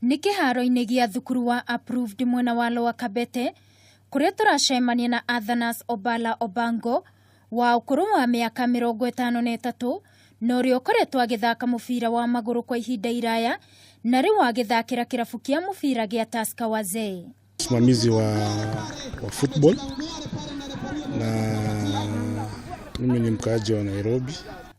Nĩ kiharo-ini gia thukuru wa approved mwena wa Lower Kabete kuria turacemania na Athanas Obala Obango wa ukuru wa miaka 53 na uria ukoretwo agithaka mubira wa maguru kwa ihinda iraya na riu agithakira kirabu kia mubira gia Tusker wazee. Msimamizi wa football na mimi ni mkaaji wa Nairobi.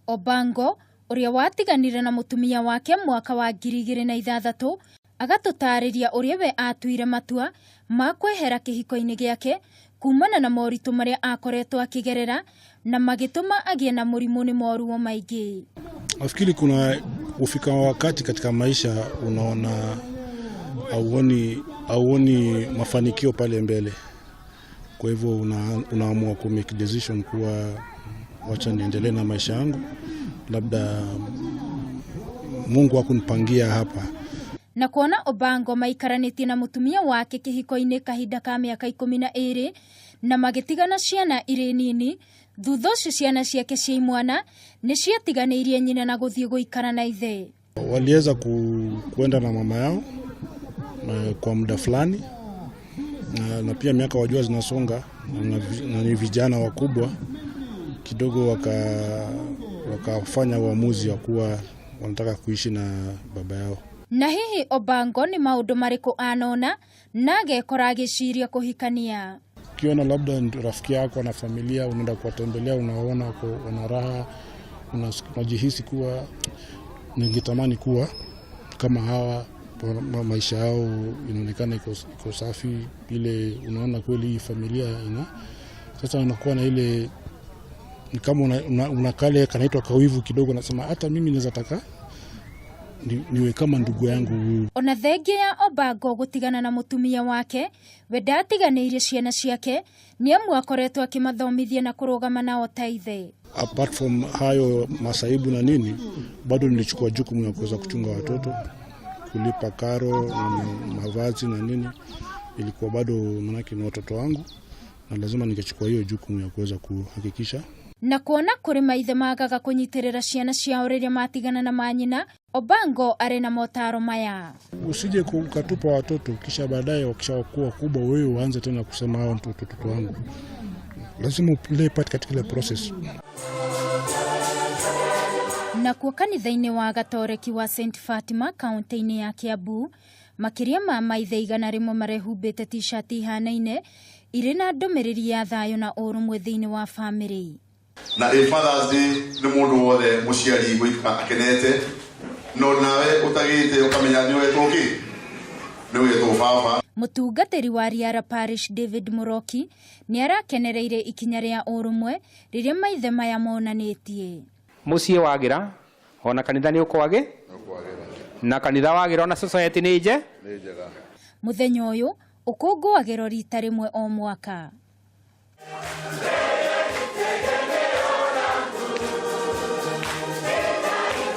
Obango uria watiganire na mutumia wake mwaka wa 2006 agatutariria uria we atuire matua ma kwehera kihiko-ini giake kumana na moritu maria akoretwo akigerera na magituma agie na murimu ni moruo maingi. Nafikiri kuna ufika wakati katika maisha unaona auoni mafanikio pale mbele. Kwa hivyo unaamua ku make decision kuwa wacha niendelee na maisha yangu, labda Mungu akunipangia hapa. Na kwona Obango maikaranĩtie na mutumia wake kihiko-ini kahinda ka miaka 12 na magitigana ciana iri nini, thutha ucio ciana ciake cia mwana ni ciatiganĩirie nyina na guthii guikara na ithe. Waliweza kuenda na mama yao kwa muda fulani na pia miaka wajua zinasonga na ni vijana wakubwa kidogo, wakafanya uamuzi wa kuwa wanataka kuishi na baba yao. Na hihi Obango ni maundu mariku anona na agekora agiciria kuhikania? Ukiona labda rafiki yako na familia unaenda kuwatembelea, unaona wana raha, unajihisi kuwa ningetamani kuwa kama hawa, maisha yao inaonekana iko safi, ile unaona kweli hii familia ina sasa unakuwa na ile ni kama unakale kanaitwa kawivu kidogo, nasema hata mimi naweza taka niwe kama ndugu yangu. Ona thengia ya Obango gutigana na mutumia wake, we ndatiganĩirie ciana ciake, ni amu akoretwo akimathomithia na kurugama nao ta ithe. Apart from hayo masaibu na nini, bado nilichukua jukumu ya kuweza kuchunga watoto, kulipa karo na mavazi na nini. Ilikuwa bado manake ni watoto wangu na lazima ningechukua hiyo jukumu ya kuweza kuhakikisha. Na kuona kuri maithe magaga kunyitirira ciana ciao riria matigana na manyina, Obango ari na motaro maya. Usije kukatupa watoto kisha baadaye wakishakuwa kubwa wewe uanze tena kusema hao watoto wangu. Lazima uplay part katika ile process. Na kwa kanitha-ini wa Gatoreki wa St Fatima kaunti-ini ya Kiambu, makiria ma maithe 100 marehumbite t-shirt ihanaine iri na ndumiriri ya thayo na urumwe thiini wa family. Na Father's Day ni mundu wothe muciari guika akenete, no nawe utagite ukamenya ni wetwo ki ni wetwo baba. Mutungatiri wa Riara Parish David Muroki ni arakenereire ikinya ria urumwe riria maithe maya monanitie. Mucie wagira ona kanitha ni ukwage na kanitha wagira ona society ni njega. Muthenya uyu ukunguagirwo rita rimwe o mwaka.